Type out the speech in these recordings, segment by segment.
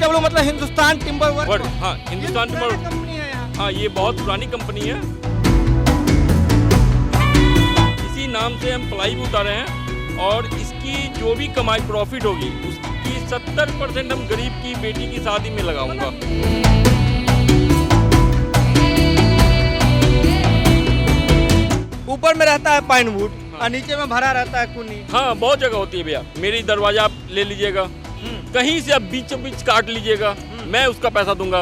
STW मतलब Hindustan timber work. हाँ, Hindustan timber company है यहाँ। हाँ, ये बहुत पुरानी कंपनी है। इसी नाम से हम प्लाई भी उतारे हैं और इसकी जो भी कमाई प्रॉफिट होगी उसकी 70% हम गरीब की बेटी की शादी में लगाऊंगा। ऊपर में रहता है पाइनवुड और नीचे में भरा रहता है कुनी। हाँ, बहुत जगह होती है भैया। मेरी दरवाजा आप ले लीजिएगा, कहीं से आप बीचों बीच काट लीजिएगा, मैं उसका पैसा दूंगा।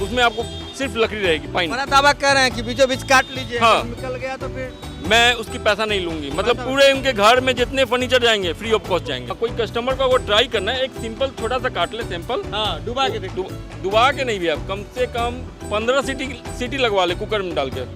उसमें आपको सिर्फ लकड़ी रहेगी, पाइन। बड़ा दावा कर रहे हैं कि बीचों बीच काट लीजिए। हाँ। निकल गया तो फिर मैं उसकी पैसा नहीं लूंगी। मतलब पूरे उनके घर में जितने फर्नीचर जाएंगे फ्री ऑफ कॉस्ट जाएंगे। कोई कस्टमर को वो ट्राई करना है, एक सिंपल छोटा सा काट ले सैंपल। हाँ, डुबा के देखो। डुबा के नहीं भैया, कम से कम 15 सीटी लगवा ले कुकर में डाल के।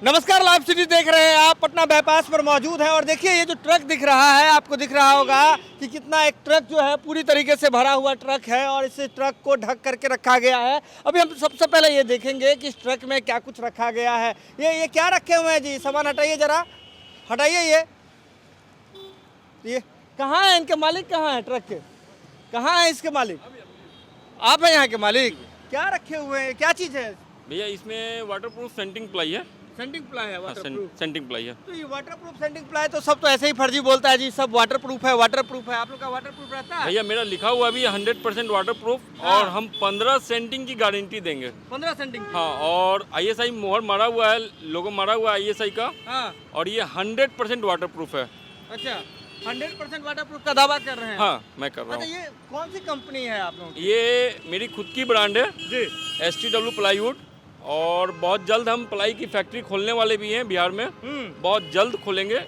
नमस्कार, लाइव सिटी देख रहे हैं आप। पटना बाईपास पर मौजूद है और देखिए ये जो ट्रक दिख रहा है, आपको दिख रहा होगा कि कितना एक ट्रक जो है पूरी तरीके से भरा हुआ ट्रक है और इस ट्रक को ढक करके रखा गया है। अभी हम सबसे पहले ये देखेंगे कि इस ट्रक में क्या कुछ रखा गया है। ये क्या रखे हुए हैं जी? सामान हटाइए जरा, हटाइए। ये कहाँ है? इनके मालिक कहाँ है? ट्रक के कहाँ है इसके मालिक? आप हैं यहाँ के मालिक? क्या रखे हुए हैं, क्या चीज़ है भैया? इसमें वाटरप्रूफ सेंटिंग प्लाई है। सेंटिंग प्लाई है, वाटरप्रूफ सेंटिंग प्लाई है। तो ये वाटरप्रूफ सेंटिंग प्लाई तो सब तो ऐसे ही फर्जी बोलता है जी, सब वाटरप्रूफ है। आप लोग का वाटरप्रूफ रहता है? भैया मेरा लिखा हुआ भी 100% वाटरप्रूफ। हाँ। और हम 15 सेंटिंग की गारंटी देंगे। 15 सेंटिंग। हाँ, और ISI मोहर मारा हुआ है, लोगो मारा हुआ है ISI का। हाँ, और ये 100% वाटरप्रूफ है। अच्छा, 100% वाटरप्रूफ का दावा कर रहे हैं। हाँ, मैं कर रहा अच्छा, हूँ। ये कौन सी कंपनी है आप लोगों की? ये मेरी खुद की ब्रांड है जी। STW plywood. और बहुत जल्द हम प्लाई की फैक्ट्री खोलने वाले भी हैं बिहार में। बहुत जल्द खोलेंगे।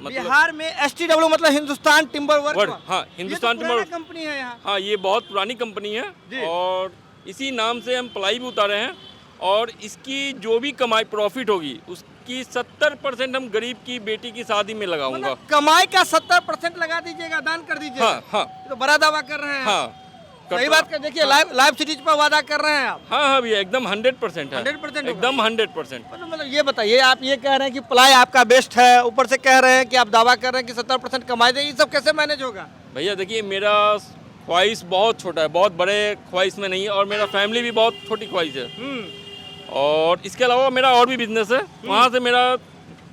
बिहार में STW मतलब हिंदुस्तान टिम्बर वर्क। हाँ, हिंदुस्तान टिम्बर कंपनी है यहाँ। हाँ, ये बहुत पुरानी कंपनी है जी। और इसी नाम से हम प्लाई भी उतारे हैं। और इसकी जो भी कमाई प्रॉफिट होगी उसकी 70% हम गरीब की बेटी की शादी में लगाऊंगा। मतलब कमाई का 70% लगा दीजिएगा, दान कर दीजिएगा। हाँ, हाँ, ये तो बड़ा दावा कर रहे हैं। हाँ, सही बात कर, देखिए लाइव सिटीज पर वादा कर रहे हैं आप। हाँ, हाँ भैया, एकदम 100% है। 100% होगा। एकदम 100%। मतलब ये बताइए, आप ये कह रहे हैं कि प्लाई आपका बेस्ट है, ऊपर से कह रहे हैं कि आप दावा कर रहे हैं कि 70% कमाई देगी, ये सब कैसे मैनेज होगा? भैया देखिए, मेरा ख्वाहिश बहुत छोटा है, बहुत बड़े ख्वाहिश में नहीं है। और मेरा फैमिली भी बहुत छोटी ख्वाहिश है। और इसके अलावा मेरा और भी बिजनेस है, वहाँ से मेरा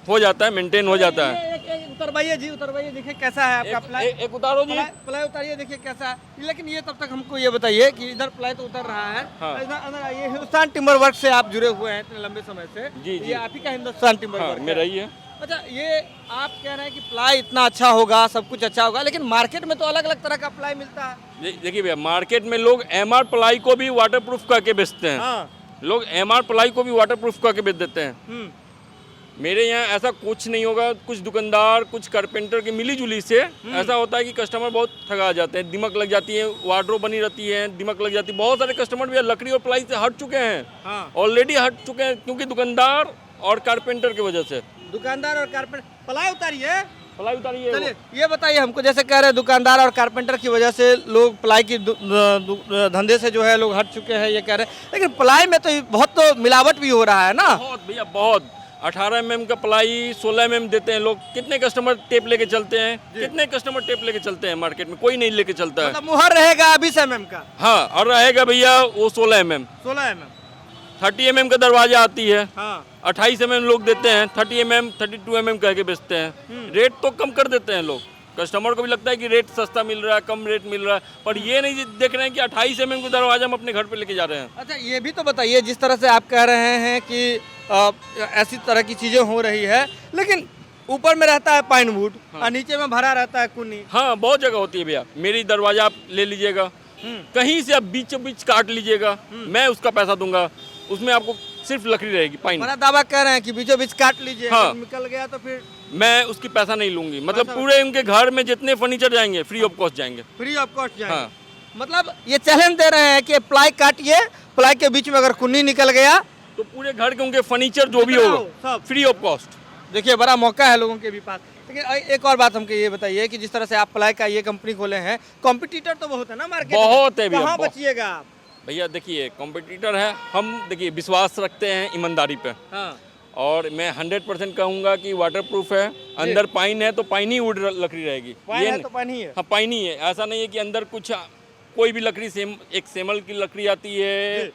हो जाता है, मेंटेन हो जाता है। एक उतरवाइए जी, उतरवाइए, देखिए कैसा है आपका प्लाई। एक उतारो जी। प्लाई उतारिए, देखिए कैसा है। लेकिन ये तब तक हमको ये बताइए कि इधर प्लाई तो उतर रहा है। हाँ। इधर अंदर आइए। हिंदुस्तान टिम्बर वर्क से आप जुड़े हुए हैं इतने लंबे समय से। जी, जी। ये आप ही का हिंदुस्तान टिम्बर हाँ, वर्क मेरा ही है। अच्छा, ये आप कह रहे हैं कि प्लाई इतना अच्छा होगा, सब कुछ अच्छा होगा, लेकिन मार्केट में तो अलग अलग तरह का प्लाई मिलता है। देखिए भैया, मार्केट में लोग MR प्लाई को भी वाटरप्रूफ करके बेचते हैं। हाँ। लोग MR प्लाई को भी वाटरप्रूफ करके बेच देते हैं। मेरे यहाँ ऐसा कुछ नहीं होगा। कुछ दुकानदार, कुछ कारपेंटर की मिली जुली से ऐसा होता है कि कस्टमर बहुत ठगा जाते हैं, दिमक लग जाती है, वार्डरोब बनी रहती है, दिमक लग जाती है। बहुत सारे कस्टमर भी लकड़ी और प्लाई से हट चुके हैं। हाँ। ऑलरेडी हट चुके हैं, क्योंकि दुकानदार और कारपेंटर की वजह से। दुकानदार और कारपेंटर प्लाई उतारिए। प्लाई उतारिए। चलिए, ये बताइए हमको, जैसे कह रहे हैं दुकानदार और कारपेंटर की वजह से लोग प्लाई की धंधे से जो है लोग हट चुके हैं, ये कह रहे हैं। लेकिन प्लाई में तो बहुत तो मिलावट भी हो रहा है ना? बहुत भैया, बहुत। 18 mm का प्लाई 16 mm देते हैं लोग। कितने कस्टमर टेप लेके चलते हैं? कितने कस्टमर टेप लेके चलते हैं मार्केट में? कोई नहीं लेके चलता है। मतलब मुहर रहेगा 20 mm का। हाँ, और रहेगा भैया वो 16 mm। 16 mm। 30 mm का दरवाजा आती है। हाँ। 28 mm लोग देते हैं, 30 mm 32 mm कह के बेचते हैं। रेट तो कम कर देते हैं लोग। कस्टमर को भी लगता है कि रेट सस्ता मिल रहा है, कम रेट मिल रहा है, पर ये नहीं देख रहे हैं कि 28 mm का दरवाजा हम अपने घर पे लेके जा रहे हैं। अच्छा, ये भी तो बताइए, जिस तरह से आप कह रहे हैं कि ऐसी तरह की चीजें हो रही है, लेकिन ऊपर में रहता है पाइनवुड। हाँ। और नीचे में भरा रहता है कुनी। हाँ, बहुत जगह होती है भैया। मेरी दरवाजा आप ले लीजिएगा, कहीं से आप बीचों बीच काट लीजिएगा, मैं उसका पैसा दूंगा। उसमें आपको सिर्फ लकड़ी रहेगी, पाइन। बड़ा दावा कर रहे हैं कि बीचों बीच काट लीजिए। हाँ। निकल गया तो फिर मैं उसकी पैसा नहीं लूंगी। मतलब पूरे उनके घर में जितने फर्नीचर जाएंगे फ्री ऑफ कॉस्ट जाएंगे। फ्री ऑफ कॉस्ट जाएंगे। हाँ। मतलब ये चैलेंज दे रहे हैं कि प्लाई काटिए, प्लाई के बीच में अगर कुन्नी निकल गया तो पूरे घर के उनके फर्नीचर जो भी होगा फ्री ऑफ कॉस्ट। देखिए, बड़ा मौका है लोगों के भी पास। लेकिन एक और बात हमको ये बताइए कि जिस तरह से आप प्लाई का ये कंपनी खोले हैं, कॉम्पिटिटर तो बहुत है ना मार्केट में? बहुत है भैया, कहाँ बहुत। बचिएगा आप? भैया देखिए, कॉम्पिटिटर है, हम देखिए विश्वास रखते हैं ईमानदारी पे। हाँ। और मैं 100% कहूँगा कि वाटर प्रूफ है। अंदर पाइन है तो पाइन ही वुड लकड़ी रहेगी। पाइन है तो पाइन ही है। हाँ, पाइन ही है, ऐसा नहीं है कि अंदर कुछ कोई भी लकड़ी एक सेमल की लकड़ी आती है,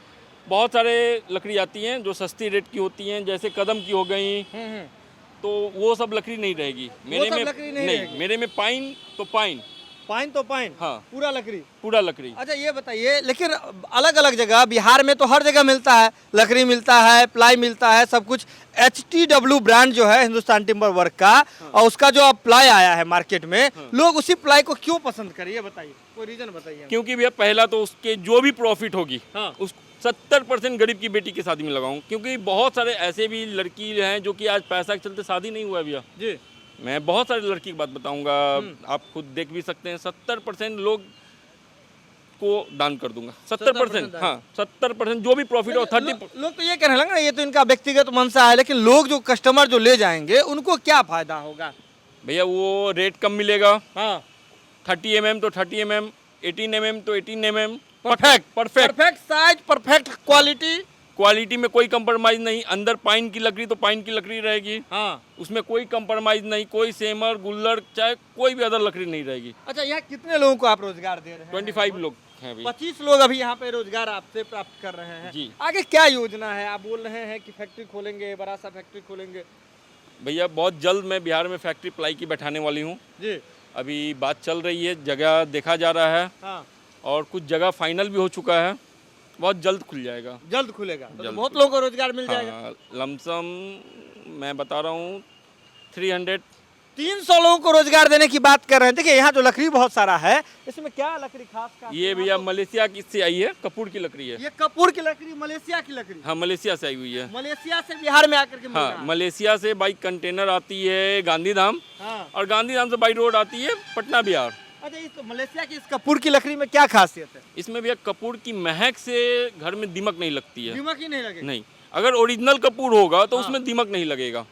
बहुत सारे लकड़ी आती हैं जो सस्ती रेट की होती हैं, जैसे कदम की हो गई, तो वो सब लकड़ी नहीं रहेगी मेरे में। नहीं, मेरे में पाइन तो पाइन, पाइन तो पाइन, हाँ, पूरा लकड़ी, पूरा लकड़ी। अच्छा ये बताइए, लेकिन अलग अलग जगह, बिहार में तो हर जगह मिलता है, लकड़ी मिलता है, प्लाई मिलता है, सब कुछ। HTW ब्रांड जो है हिंदुस्तान टिम्बर वर्क का, और उसका जो अब प्लाई आया है मार्केट में, लोग उसी प्लाई को क्यों पसंद करें, ये बताइए, कोई रीजन बताइए। क्योंकि भैया पहला तो उसके जो भी प्रॉफिट होगी, हाँ, उस 70% गरीब की बेटी की शादी में लगाऊं, क्योंकि बहुत सारे ऐसे भी लड़की हैं जो कि आज पैसा के चलते शादी नहीं हुआ है भैया जी। मैं बहुत सारी लड़की की बात बताऊंगा, आप खुद देख भी सकते हैं। 70% लोग को दान कर दूंगा, 70%। हाँ, 70% जो भी प्रॉफिट हो, 30। लोग तो ये कहने लगे ना, ये तो इनका व्यक्तिगत मनसा है, लेकिन लोग जो कस्टमर जो ले जाएंगे उनको क्या फायदा होगा भैया? वो रेट कम मिलेगा। हाँ, 30 mm तो 30 mm, 18 mm तो 18 mm, perfect size, perfect quality में कोई कंप्रोमाइज नहीं। अंदर पाइन की लकड़ी तो पाइन की लकड़ी रहेगी, हाँ, उसमें कोई कंप्रोमाइज नहीं, कोई सेमर गुल्लर चाहे कोई भी अदर लकड़ी नहीं रहेगी। अच्छा, यहाँ कितने लोगों को आप रोजगार दे रहे हैं? 25 लोग हैं भैया। 25 लोग अभी यहाँ पे रोजगार आपसे प्राप्त कर रहे हैं जी। आगे क्या योजना है? आप बोल रहे हैं कि फैक्ट्री खोलेंगे, बड़ा सा फैक्ट्री खोलेंगे। भैया बहुत जल्द मैं बिहार में फैक्ट्री प्लाई की बैठाने वाली हूँ जी। अभी बात चल रही है, जगह देखा जा रहा है, हाँ, और कुछ जगह फाइनल भी हो चुका है। बहुत जल्द खुल जाएगा। जल्द खुलेगा तो जल्द बहुत लोगों को रोजगार मिल जाएगा। हाँ, लमसम मैं बता रहा हूँ 300 लोगों को रोजगार देने की बात कर रहे हैं। देखिए यहाँ जो लकड़ी बहुत सारा है, इसमें क्या लकड़ी खास ये भैया मलेशिया की से आई है, कपूर की लकड़ी है। ये कपूर की लकड़ी, मलेशिया की लकड़ी। हाँ, मलेशिया से आई हुई है। मलेशिया से बिहार में आकर के मिल रहा हाँ, है। मलेशिया से बाई कंटेनर आती है गांधीधाम, हाँ। और गांधीधाम से बाई रोड आती है पटना बिहार। अच्छा, इस मलेशिया की इस कपूर की लकड़ी में क्या खासियत है? इसमें भैया कपूर की महक से घर में दीमक नहीं लगती है। दीमक ही नहीं लगेगा? नहीं, अगर ओरिजिनल कपूर होगा तो उसमें दीमक नहीं लगेगा।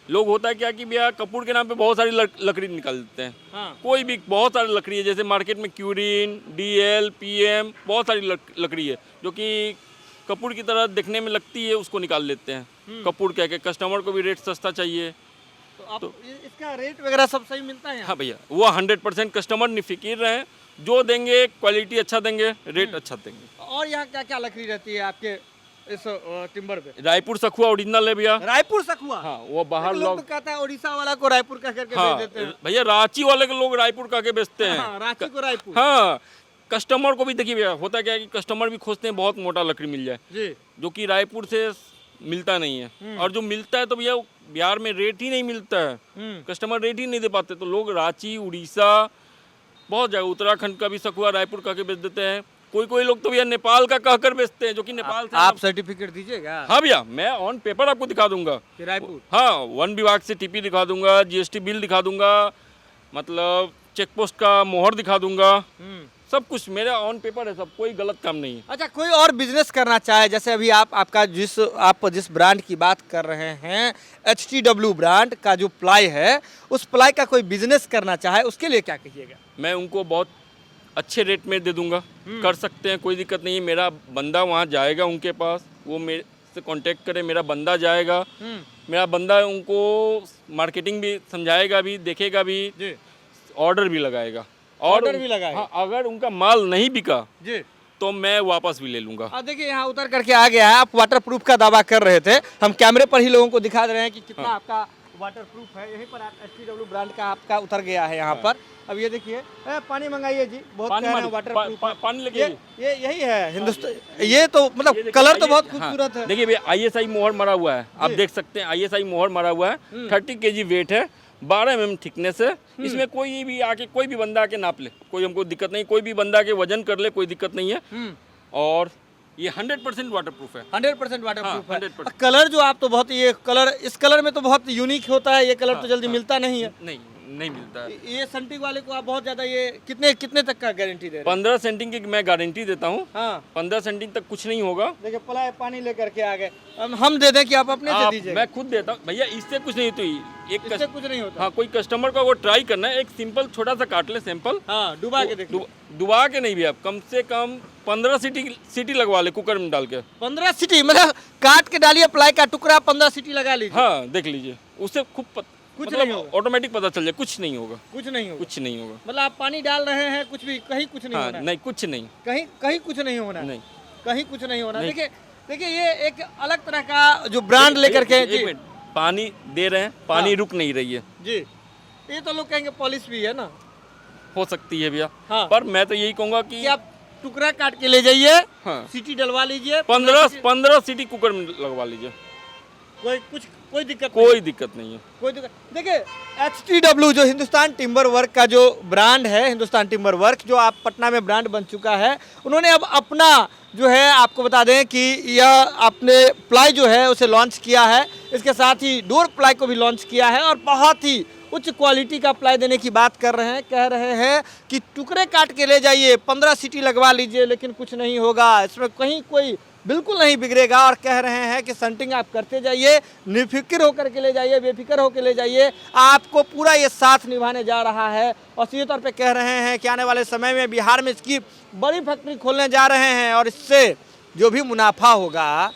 लोग होता है क्या कि भैया कपूर के नाम पे बहुत सारी लकड़ी निकाल देते हैं। हाँ। कोई भी बहुत सारी लकड़ी है, जैसे मार्केट में क्यूरिन, DL, PM बहुत सारी लकड़ी है जो कि कपूर की तरह देखने में लगती है, उसको निकाल लेते हैं कपूर कह के। कस्टमर को भी रेट सस्ता चाहिए तो आप इसका रेट वगैरह सब सही मिलता है? हाँ भैया, वो 100% कस्टमर निफिकिर रहे, जो देंगे क्वालिटी अच्छा देंगे, रेट अच्छा देंगे। और यहाँ क्या क्या लकड़ी रहती है आपके इस टिम्बर पे? रायपुर सखुआ ओरिजिनल है भैया। रायपुर सखुआ? हाँ, वो बाहर लोग तो कहता है उड़ीसा वाला को रायपुर कह करके हाँ, बेच देते हैं। भैया रांची वाले के लोग रायपुर कह के बेचते हैं। हाँ, रांची को रायपुर। हाँ, कस्टमर को भी देखिए भैया, होता क्या है कि कस्टमर भी खोजते हैं बहुत मोटा लकड़ी मिल जाए जी, जो कि रायपुर से मिलता नहीं है, और जो मिलता है तो भैया बिहार में रेट ही नहीं मिलता है, कस्टमर रेट ही नहीं दे पाते, तो लोग रांची, उड़ीसा, बहुत जगह, उत्तराखंड का भी सखुआ रायपुर कह के बेच देते हैं। कोई लोग तो भैया नेपाल का कहकर बेचते हैं, जो कि नेपाल से। आप सर्टिफिकेट दीजिएगा? हाँ भैया, मैं ऑन पेपर आपको दिखा दूंगा कि रायपुर। हाँ, वन विभाग से TP दिखा दूंगा, GST बिल दिखा दूंगा, मतलब चेक पोस्ट का मोहर दिखा दूंगा, सब कुछ मेरा ऑन पेपर है, सब, कोई गलत काम नहीं है। अच्छा, कोई और बिजनेस करना चाहे, जैसे अभी आप जिस ब्रांड की बात कर रहे हैं, HTW ब्रांड का जो प्लाई है, उस प्लाई का कोई बिजनेस करना चाहे, उसके लिए क्या कहिएगा? मैं उनको बहुत अच्छे रेट में दे दूंगा, कर सकते हैं, कोई दिक्कत नहीं है। मेरा बंदा वहाँ जाएगा उनके पास, वो मेरे से कांटेक्ट करे, मेरा बंदा जाएगा, मेरा बंदा उनको मार्केटिंग भी समझाएगा भी, देखेगा भी, ऑर्डर भी लगाएगा, ऑर्डर भी लगाएगा। हाँ, अगर उनका माल नहीं बिका जी, तो मैं वापस भी ले लूंगा। देखिए यहाँ उतर करके आ गया है। आप वाटर प्रूफ का दावा कर रहे थे, हम कैमरे पर ही लोगों को दिखा दे रहे हैं कि कितना आपका वाटर प्रूफ है। यहीं पर आप HTW ब्रांड का आपका उतर गया है यहाँ पर। अब ये देखिए, पानी मंगाइए जी, बहुत वाटर प्रूफ पानी लगे। ये यही है हिंदुस्तान। ये तो मतलब कलर तो बहुत खूबसूरत है। देखिए भैया, ISI मोहर मरा हुआ है, आप देख सकते हैं, ISI मोहर मरा हुआ है, 30 kg वेट है, 12 mm थिकनेस है। इसमें कोई भी आके, कोई भी बंदा आके नाप ले, कोई हमको दिक्कत नहीं, कोई भी बंदा के वजन कर ले, कोई दिक्कत नहीं है। और ये 100% वाटर प्रूफ है। 100% वाटर प्रूफ है। 100%। कलर जो आप तो बहुत, ये कलर, इस कलर में तो बहुत यूनिक होता है, ये कलर तो जल्दी मिलता नहीं है। नहीं नहीं मिलता है। ये सेंटिंग वाले को आप बहुत ज्यादा, ये कितने कितने तक का गारंटी दे रहे हैं? 15 सेंटिंग की मैं गारंटी देता हूँ। हाँ 15 सेंटिंग तक कुछ नहीं होगा। देखिए पलाय पानी लेकर के आ गए, हम दे दें कि आप अपने से दीजिए? मैं खुद देता हूँ भैया, इससे कुछ नहीं होती। इससे कुछ नहीं होता। हाँ, कोई कस्टमर को वो ट्राई करना है, एक सिंपल छोटा सा काट ले सैंपल। हाँ डुबा के देखो। डुबा के नहीं भी, आप कम से कम 15 सीटी लगवा ले कुकर में डाल के। 15 सीटी मतलब काट के डालिए प्लाई का टुकड़ा, 15 सीटी लगा लीजिए। हाँ देख लीजिए, उससे खूब कुछ नहीं होगा। ऑटोमेटिक पता चल जाए, कुछ नहीं होगा। कुछ नहीं होगा। कुछ नहीं होगा। मतलब आप पानी डाल रहे हैं, कुछ भी कहीं कुछ नहीं हाँ, होना। नहीं कुछ नहीं, कहीं कहीं कुछ नहीं होना। नहीं कहीं कुछ नहीं होना। नहीं। देखिए देखिए ये एक अलग तरह का जो ब्रांड लेकर के। एक मिनट, पानी दे रहे हैं, पानी हाँ। रुक नहीं रही है। जी ये तो लोग कहेंगे पॉलिश भी है ना। हो सकती है भैया। हाँ। पर मैं तो यही कहूँगा कि कि आप टुकड़ा काट के ले जाइए, हाँ, सीटी डलवा लीजिए, 15 सीटी कुकर में लगवा लीजिए, कोई दिक्कत कोई दिक्कत नहीं है। कोई दिक्कत। देखिए HTW जो हिंदुस्तान टिम्बर वर्क का जो ब्रांड है, हिंदुस्तान टिम्बर वर्क जो आप पटना में ब्रांड बन चुका है, उन्होंने अब अपना जो है आपको बता दें कि यह आपने प्लाई जो है उसे लॉन्च किया है। इसके साथ ही डोर प्लाई को भी लॉन्च किया है और बहुत ही उच्च क्वालिटी का प्लाई देने की बात कर रहे हैं। कह रहे हैं कि टुकड़े काट के ले जाइए, 15 सीटी लगवा लीजिए, लेकिन कुछ नहीं होगा, इसमें कहीं कोई बिल्कुल नहीं बिगड़ेगा। और कह रहे हैं कि सेंटिंग आप करते जाइए, निफिक्र होकर के ले जाइए, बेफिक्र होकर ले जाइए, आपको पूरा ये साथ निभाने जा रहा है। और सीधे तौर पे कह रहे हैं कि आने वाले समय में बिहार में इसकी बड़ी फैक्ट्री खोलने जा रहे हैं और इससे जो भी मुनाफा होगा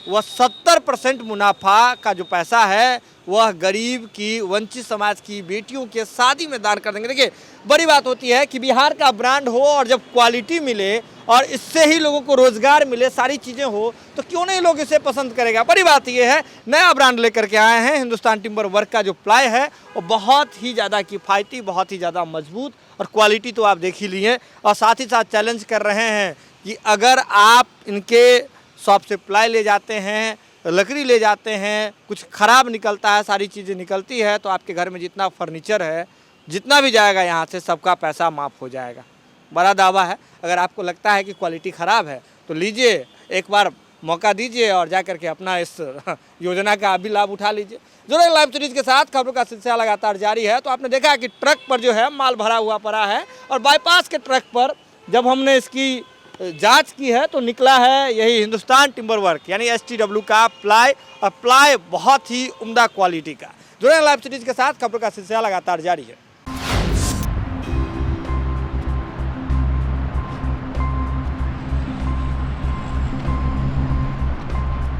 वह 70% मुनाफा का जो पैसा है वह गरीब की, वंचित समाज की बेटियों के शादी में दान कर देंगे। देखिए बड़ी बात होती है कि बिहार का ब्रांड हो और जब क्वालिटी मिले और इससे ही लोगों को रोजगार मिले, सारी चीज़ें हो, तो क्यों नहीं लोग इसे पसंद करेगा। बड़ी बात यह है, नया ब्रांड लेकर के आए हैं। हिंदुस्तान टिम्बर वर्क का जो प्लाई है वो बहुत ही ज़्यादा किफ़ायती, बहुत ही ज़्यादा मजबूत और क्वालिटी तो आप देख ही ली है। और साथ ही साथ चैलेंज कर रहे हैं कि अगर आप इनके शॉप से प्लाई ले जाते हैं, लकड़ी ले जाते हैं, कुछ ख़राब निकलता है, सारी चीज़ें निकलती है, तो आपके घर में जितना फर्नीचर है, जितना भी जाएगा यहाँ से, सबका पैसा माफ़ हो जाएगा। बड़ा दावा है। अगर आपको लगता है कि क्वालिटी ख़राब है तो लीजिए, एक बार मौका दीजिए और जा करके अपना इस योजना का भी लाभ उठा लीजिए। जुड़े लाइव सीरीज के साथ खबरों का सिलसिला लगातार जारी है। तो आपने देखा कि ट्रक पर जो है माल भरा हुआ पड़ा है और बाईपास के ट्रक पर जब हमने इसकी जांच की है तो निकला है यही हिंदुस्तान टिम्बर वर्क यानी HTW का प्लाई, और प्लाई बहुत ही उम्दा क्वालिटी का। जुड़े लाइव सीरीज के साथ खबरों का सिलसिला लगातार जारी है।